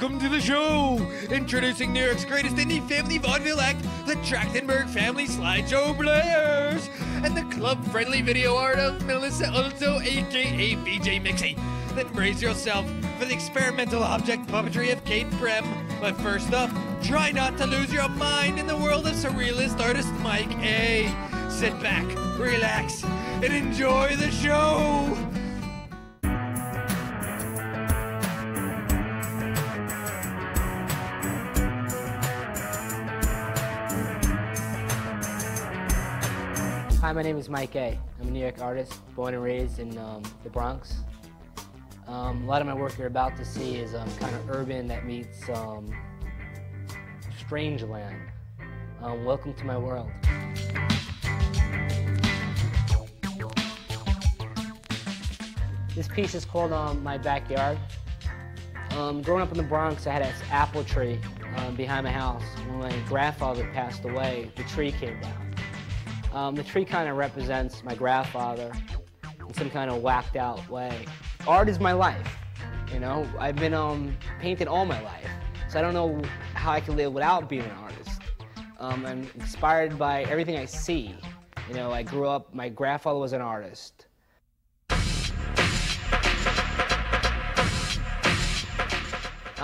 Welcome to the show! Introducing New York's greatest indie family vaudeville act, the Trachtenberg Family Slideshow Players, and the club-friendly video art of Melissa Ulto, aka VJ Miixxy. Then brace yourself for the experimental object puppetry of Kate Brim. But first up, try not to lose your mind in the world of surrealist artist Mike.A. Sit back, relax, and enjoy the show! Hi, my name is Mike.A. I'm a New York artist, born and raised in the Bronx. A lot of my work you're about to see is kind of urban that meets strange land. Welcome to my world. This piece is called My Backyard. Growing up in the Bronx, I had this apple tree behind my house. When my grandfather passed away, the tree came down. The tree kind of represents my grandfather in some kind of whacked out way. Art is my life, you know? I've been painting all my life, so I don't know how I can live without being an artist. I'm inspired by everything I see. You know, I grew up, my grandfather was an artist.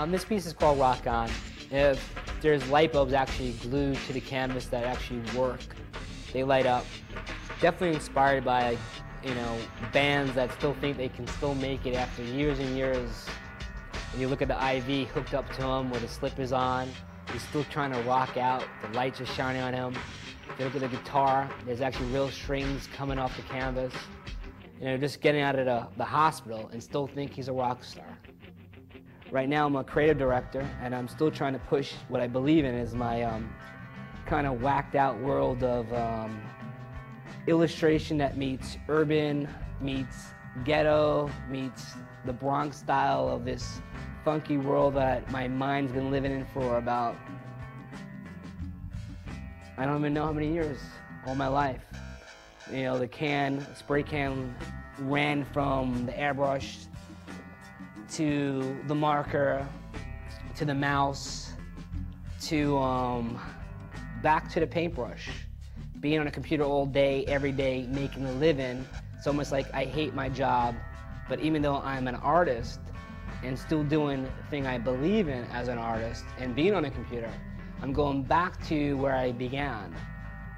This piece is called Rock On. If there's light bulbs actually glued to the canvas that actually work, they light up. Definitely inspired by, you know, bands that still think they can still make it after years and years. When you look at the IV hooked up to him with the slippers on, he's still trying to rock out. The lights are shining on him. If you look at the guitar, there's actually real strings coming off the canvas. You know, just getting out of the hospital and still think he's a rock star. Right now I'm a creative director and I'm still trying to push what I believe in is my kind of whacked out world of illustration that meets urban, meets ghetto, meets the Bronx style of this funky world that my mind's been living in for about, I don't even know how many years, all my life. You know, the spray can ran from the Airbrushed to the marker, to the mouse, to back to the paintbrush. Being on a computer all day, every day, making a living, it's almost like I hate my job, but even though I'm an artist and still doing the thing I believe in as an artist and being on a computer, I'm going back to where I began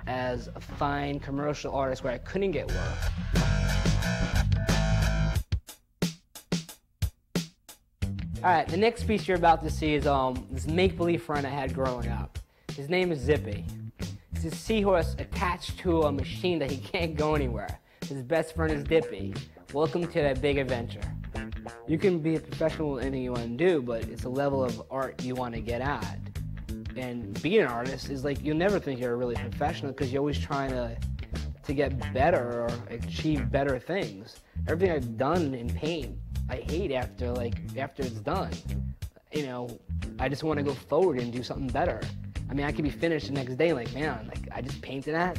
as a fine commercial artist where I couldn't get work. All right, the next piece you're about to see is this make-believe friend I had growing up. His name is Zippy. He's a seahorse attached to a machine that he can't go anywhere. His best friend is Dippy. Welcome to that big adventure. You can be a professional in anything you want to do, but it's a level of art you want to get at. And being an artist is like, you'll never think you're really professional because you're always trying to get better or achieve better things. Everything I've done in paint, I hate after it's done. You know, I just want to go forward and do something better. I mean, I could be finished the next day like, man, like I just painted that.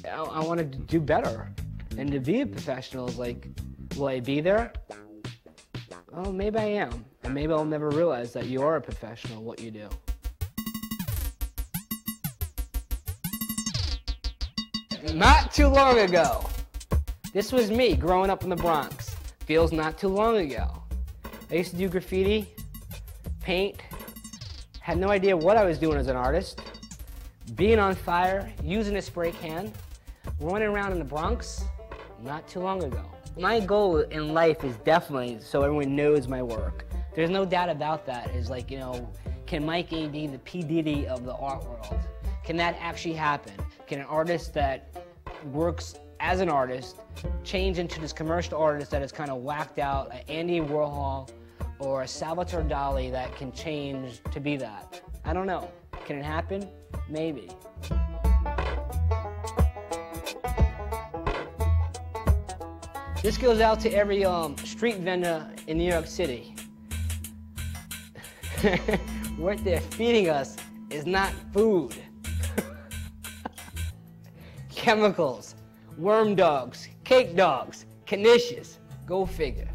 I want to do better. And to be a professional is like, will I be there? Oh, maybe I am. And maybe I'll never realize that you are a professional at what you do. Not too long ago. This was me growing up in the Bronx. Feels not too long ago. I used to do graffiti, paint, had no idea what I was doing as an artist. Being on fire, using a spray can, running around in the Bronx, not too long ago. My goal in life is definitely so everyone knows my work. There's no doubt about that. Is like, you know, can Mike.A be the P. Diddy of the art world? Can that actually happen? Can an artist that works as an artist change into this commercial artist that is kind of whacked out, an Andy Warhol or a Salvatore Dali that can change to be that? I don't know. Can it happen? Maybe. This goes out to every street vendor in New York City. What they're feeding us is not food. Chemicals, worm dogs, cake dogs, knishes. Go figure.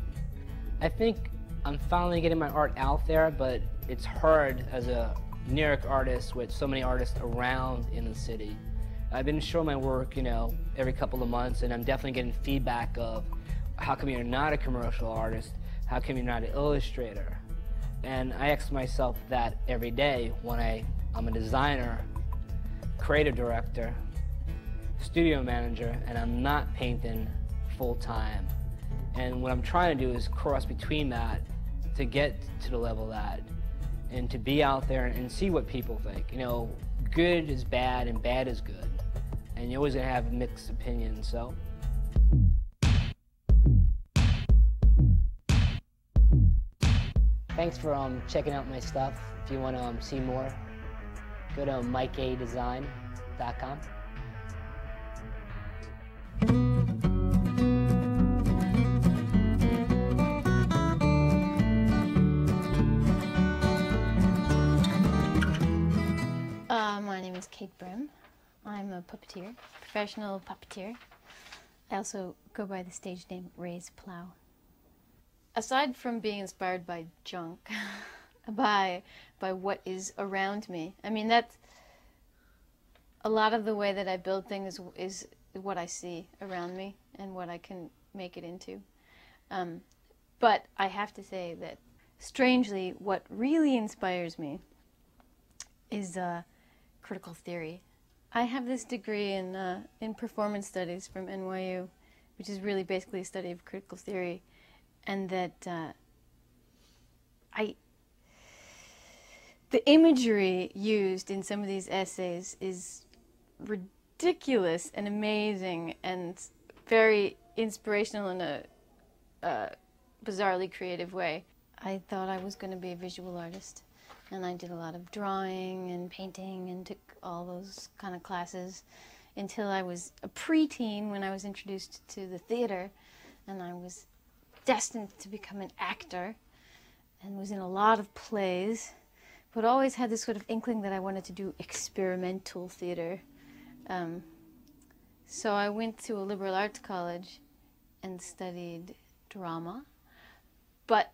I think I'm finally getting my art out there, but it's hard as a New York artist with so many artists around in the city. I've been showing my work, you know, every couple of months, and I'm definitely getting feedback of how come you're not a commercial artist? How come you're not an illustrator? And I ask myself that every day when I'm a designer, creative director, studio manager, and I'm not painting full time. And what I'm trying to do is cross between that to get to the level that, and to be out there and see what people think. You know, good is bad and bad is good. And you're always gonna have mixed opinions, so. Thanks for checking out my stuff. If you wanna see more, go to Mike.A.design.com. My name is Brim. I'm a puppeteer, professional puppeteer. I also go by the stage name Raise Plow. Aside from being inspired by junk, by what is around me, I mean, that's a lot of the way that I build things is what I see around me and what I can make it into. But I have to say that, strangely, what really inspires me is critical theory. I have this degree in performance studies from NYU, which is really basically a study of critical theory, and that the imagery used in some of these essays is ridiculous and amazing and very inspirational in a bizarrely creative way. I thought I was going to be a visual artist, and I did a lot of drawing and painting and took all those kind of classes until I was a preteen when I was introduced to the theater, and I was destined to become an actor and was in a lot of plays, but always had this sort of inkling that I wanted to do experimental theater. So I went to a liberal arts college and studied drama, but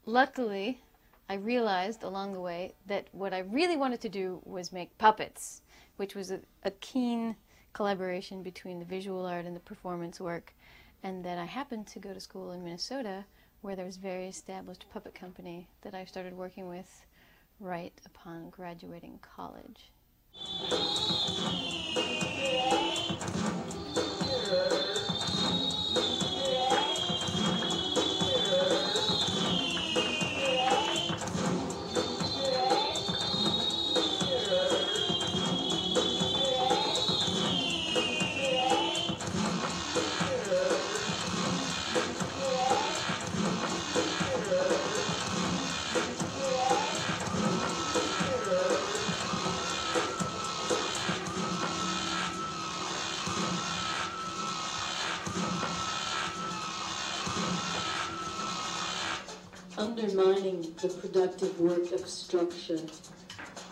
luckily I realized along the way that what I really wanted to do was make puppets, which was a keen collaboration between the visual art and the performance work, and that I happened to go to school in Minnesota where there was a very established puppet company that I started working with right upon graduating college. Undermining the productive work of structure,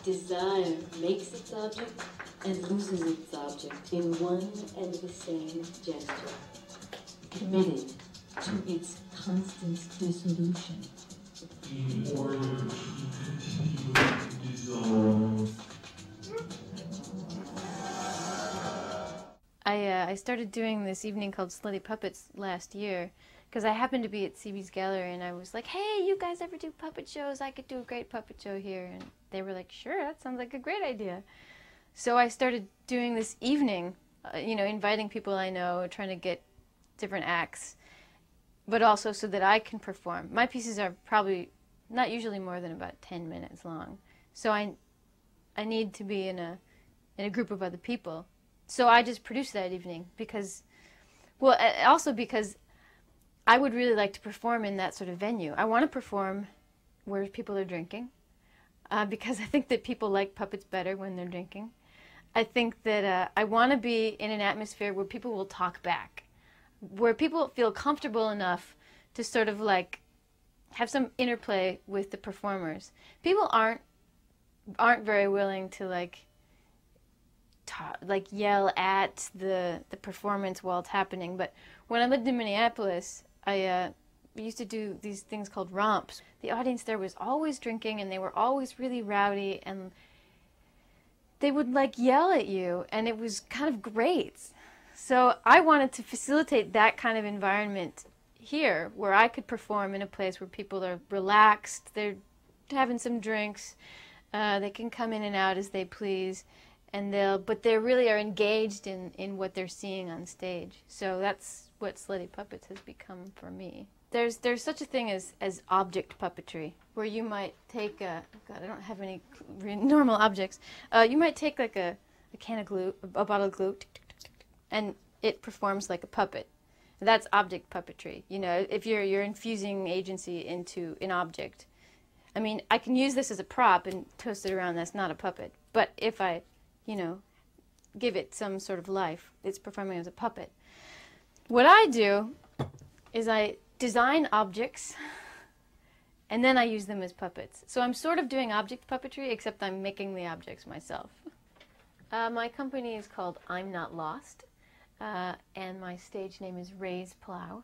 desire makes its object and loses its object in one and the same gesture, committed to its constant dissolution. In order to dissolve. I started doing this evening called Slutty Puppets last year because I happened to be at CB's gallery and I was like, hey, you guys ever do puppet shows? I could do a great puppet show here. And they were like, sure, that sounds like a great idea. So I started doing this evening, you know, inviting people I know, trying to get different acts, but also so that I can perform. My pieces are probably not usually more than about 10 minutes long. So I need to be in a group of other people. So I just produced that evening because, well, also because I would really like to perform in that sort of venue. I want to perform where people are drinking because I think that people like puppets better when they're drinking. I think that I want to be in an atmosphere where people will talk back, where people feel comfortable enough to sort of like have some interplay with the performers. People aren't very willing to like yell at the performance while it's happening. But when I lived in Minneapolis, I we used to do these things called romps. The audience there was always drinking, and they were always really rowdy, and they would like yell at you, and it was kind of great. So I wanted to facilitate that kind of environment here, where I could perform in a place where people are relaxed, they're having some drinks, they can come in and out as they please, and but they really are engaged in what they're seeing on stage. So that's what Slutty Puppets has become for me. There's such a thing as object puppetry, where you might take God, I don't have any normal objects. You might take like a can of glue, a bottle of glue, and it performs like a puppet. That's object puppetry. You know, if you're infusing agency into an object. I mean, I can use this as a prop and toast it around. That's not a puppet. But if I, you know, give it some sort of life, it's performing as a puppet. What I do is I design objects, and then I use them as puppets. So I'm sort of doing object puppetry, except I'm making the objects myself. My company is called I'm Not Lost, and my stage name is Raise Plow.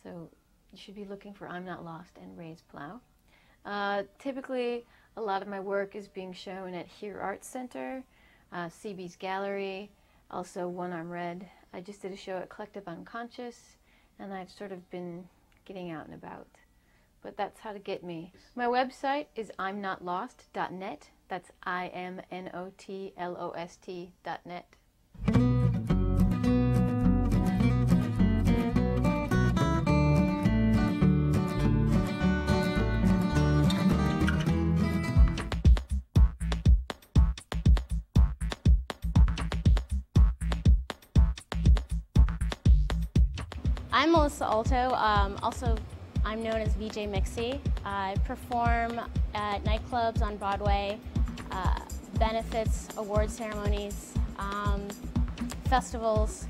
So you should be looking for I'm Not Lost and Raise Plow. Typically, a lot of my work is being shown at Here Arts Center, CB's Gallery, also One Arm Red. I just did a show at Collective Unconscious, and I've sort of been getting out and about. But that's how to get me. My website is imnotlost.net. That's imnotlost.net. I'm Melissa Ulto. Also, I'm known as VJ Miixxy. I perform at nightclubs on Broadway, benefits, award ceremonies, festivals.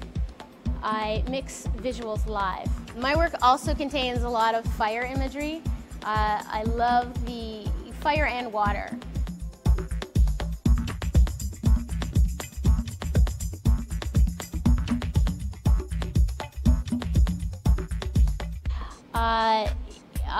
I mix visuals live. My work also contains a lot of fire imagery. I love the fire and water.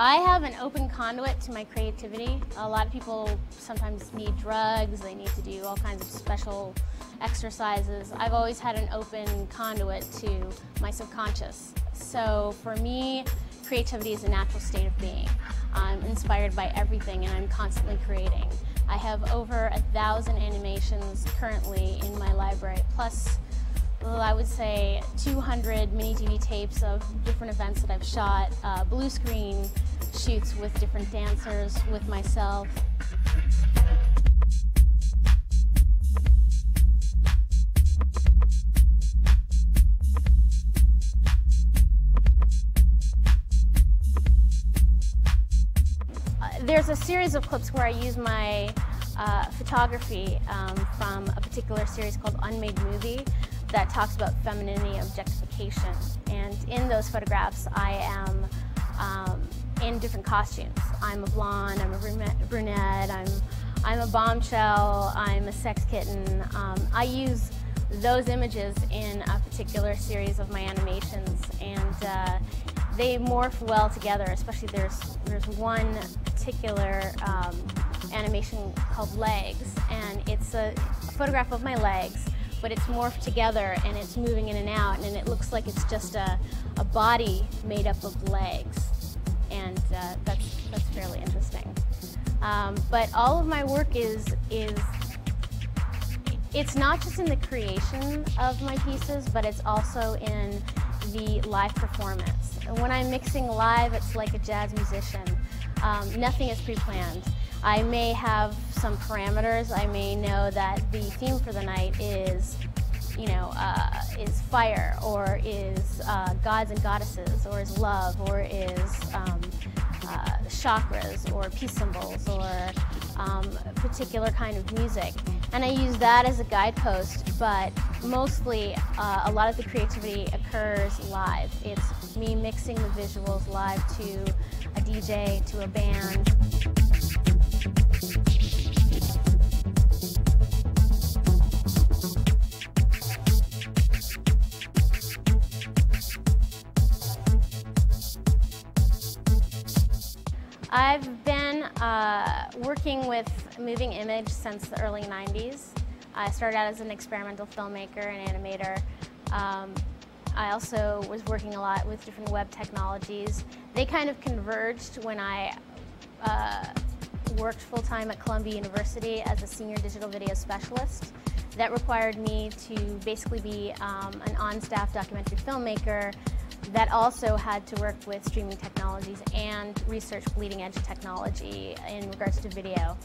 I have an open conduit to my creativity. A lot of people sometimes need drugs, they need to do all kinds of special exercises. I've always had an open conduit to my subconscious. So for me, creativity is a natural state of being. I'm inspired by everything and I'm constantly creating. I have over 1,000 animations currently in my library, plus I would say 200 mini TV tapes of different events that I've shot, blue screen shoots with different dancers, with myself. There's a series of clips where I use my photography from a particular series called Unmade Movie that talks about femininity and objectification. And in those photographs, I am in different costumes. I'm a blonde, I'm a brunette, I'm a bombshell, I'm a sex kitten. I use those images in a particular series of my animations, and they morph well together. Especially there's one particular animation called Legs, and it's a photograph of my legs, but it's morphed together and it's moving in and out, and it looks like it's just a body made up of legs, and that's fairly interesting. But all of my work it's not just in the creation of my pieces, but it's also in the live performance. And when I'm mixing live, it's like a jazz musician. Nothing is pre-planned. I may have some parameters. I may know that the theme for the night is, is fire, or is gods and goddesses, or is love, or is chakras, or peace symbols, or a particular kind of music. And I use that as a guidepost, but mostly a lot of the creativity occurs live. It's me mixing the visuals live to a DJ, to a band. I've been working with moving image since the early 90s. I started out as an experimental filmmaker and animator. I also was working a lot with different web technologies. They kind of converged when I worked full-time at Columbia University as a senior digital video specialist. That required me to basically be an on-staff documentary filmmaker that also had to work with streaming technologies and research bleeding-edge technology in regards to video.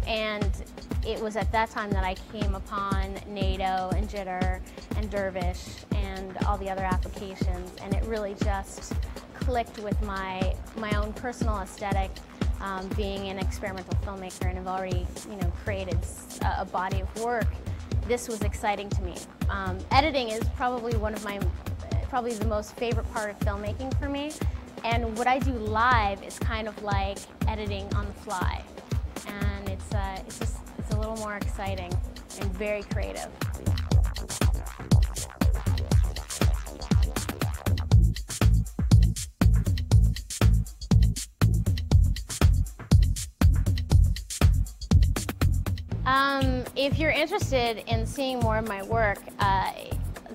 And it was at that time that I came upon NATO and Jitter and Dervish and all the other applications, and it really just clicked with my own personal aesthetic, being an experimental filmmaker, and have already, created a body of work. This was exciting to me. Editing is probably probably the most favorite part of filmmaking for me, and what I do live is kind of like editing on the fly, and it's a little more exciting and very creative. If you're interested in seeing more of my work,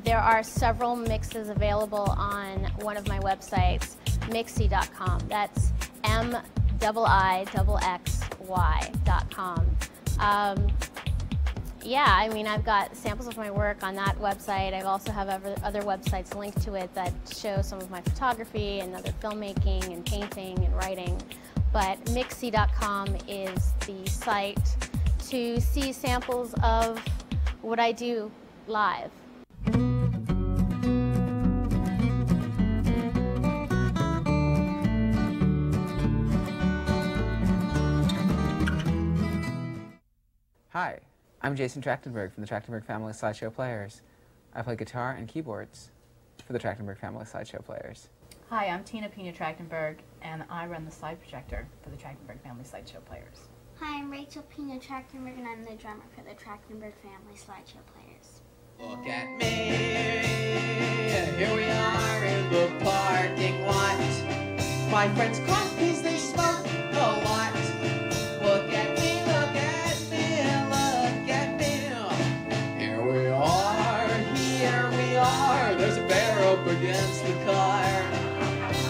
there are several mixes available on one of my websites, Mixie.com. That's MIIXXY.com. Yeah, I mean, I've got samples of my work on that website. I also have other websites linked to it that show some of my photography and other filmmaking and painting and writing. But Mixie.com is the site to see samples of what I do live. Hi, I'm Jason Trachtenberg from the Trachtenberg Family Slideshow Players. I play guitar and keyboards for the Trachtenberg Family Slideshow Players. Hi, I'm Tina Pina Trachtenberg, and I run the slide projector for the Trachtenberg Family Slideshow Players. Hi, I'm Rachel Pina Trachtenberg, and I'm the drummer for the Trachtenberg Family Slideshow Players. Look at me, here we are in the parking lot. My friends cough because they smoke a lot. Look at me, look at me, look at me. Here we are, there's a bear up against the car.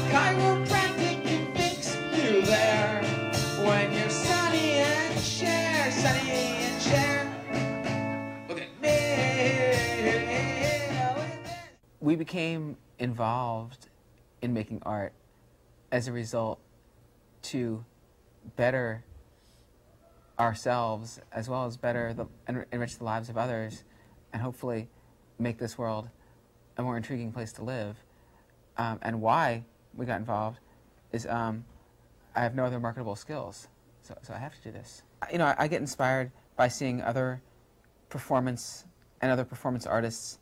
Chiropractic can fix you there when you're Sonny and Cher, Sonny and Cher. Look at me. We became involved in making art as a result to better ourselves as well as better and enrich the lives of others, and hopefully make this world a more intriguing place to live. And why we got involved is I have no other marketable skills, so I have to do this. I get inspired by seeing other performance and other performance artists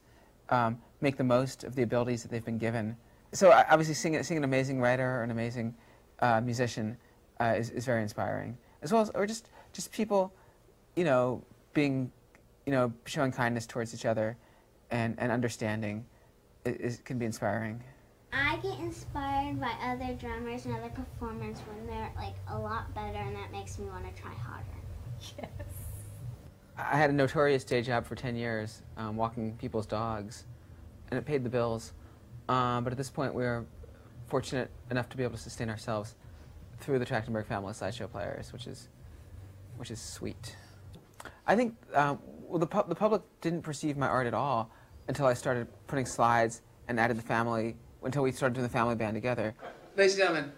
make the most of the abilities that they've been given. So obviously seeing an amazing writer or an amazing musician is very inspiring, as well as just people, being, showing kindness towards each other and understanding can be inspiring. I get inspired by other drummers and other performers when they're like a lot better, and that makes me want to try harder. Yes. I had a notorious day job for 10 years, walking people's dogs, and it paid the bills. But at this point, we are fortunate enough to be able to sustain ourselves through the Trachtenberg Family Slideshow Players, which is sweet. I think well, the public didn't perceive my art at all until I started putting slides and added the family, until we started doing the family band together. Ladies and gentlemen,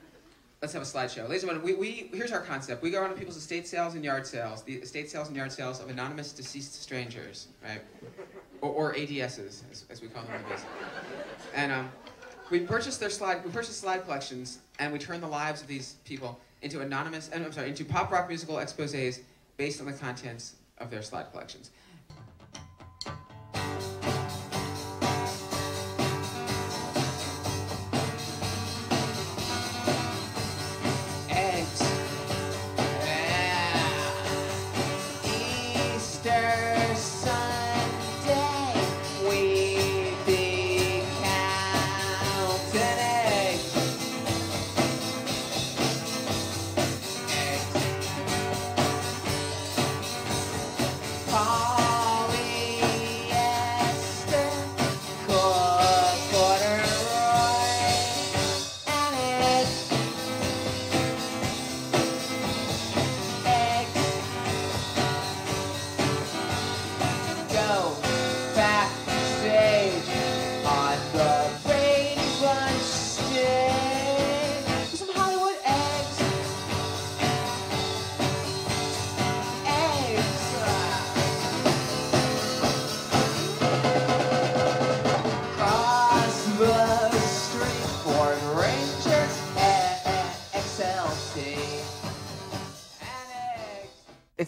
let's have a slideshow. Ladies and gentlemen, here's our concept. We go around to people's estate sales and yard sales, the estate sales and yard sales of anonymous deceased strangers, right? Or ADSs, as we call them in the business. And we purchase slide collections, and we turn the lives of these people into into pop rock musical exposés based on the contents of their slide collections.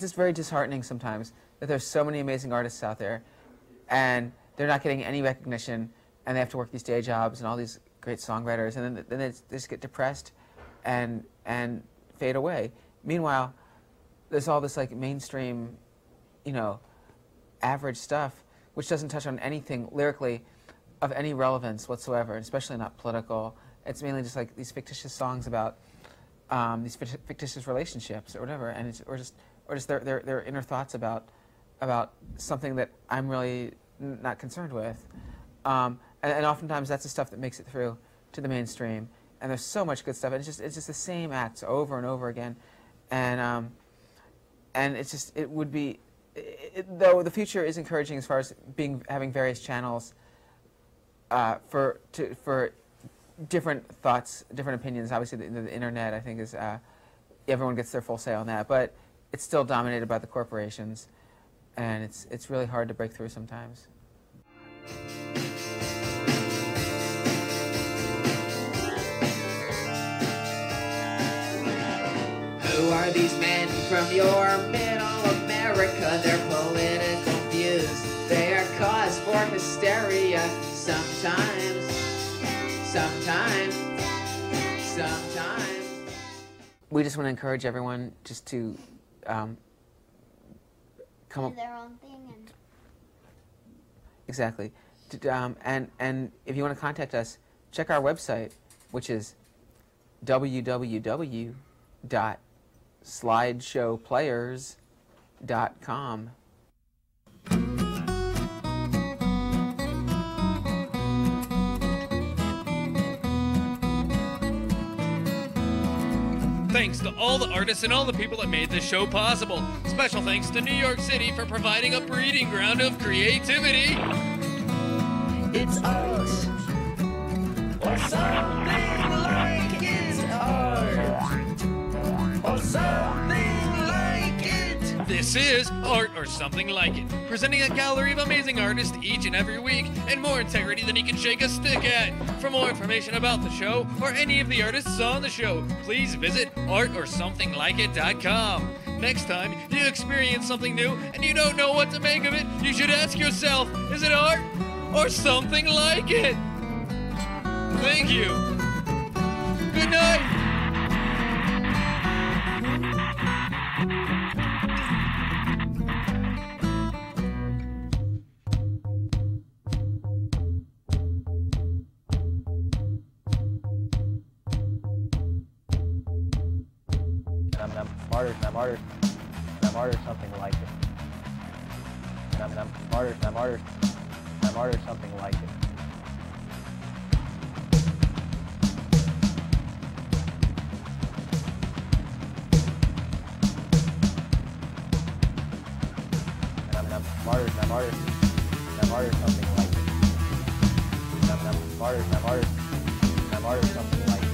it's just very disheartening sometimes that there's so many amazing artists out there, and they're not getting any recognition, and they have to work these day jobs and all these great songwriters, and then they just get depressed and fade away. Meanwhile, there's all this like mainstream, you know, average stuff which doesn't touch on anything lyrically of any relevance whatsoever, especially not political. It's mainly just like these fictitious songs about these fictitious relationships or whatever, and it's, or just their inner thoughts about something that I'm really not concerned with. And oftentimes that's the stuff that makes it through to the mainstream. And there's so much good stuff. And it's just the same acts over and over again. And it's just, it would be, though the future is encouraging as far as having various channels for different thoughts, different opinions. Obviously, the internet, I think, is everyone gets their full say on that, but it's still dominated by the corporations, and it's really hard to break through sometimes. Who are these men from your middle America? They're political views. They are cause for hysteria. Sometimes. We just want to encourage everyone just to come up. Do their own thing and. Exactly. And if you want to contact us, check our website, which is www.slideshowplayers.com. Thanks to all the artists and all the people that made this show possible. Special thanks to New York City for providing a breeding ground of creativity. It's art, or something like it's art, or something like it. This is Art or Something Like It, presenting a gallery of amazing artists each and every week, and more integrity than he can shake a stick at. For more information about the show, or any of the artists on the show, please visit artorsomethinglikeit.com. Next time you experience something new and you don't know what to make of it, you should ask yourself, is it art or something like it? Thank you. Good night. I'm art or something like it. I'm art or something like it. I'm art or something like it. I'm art or something like it.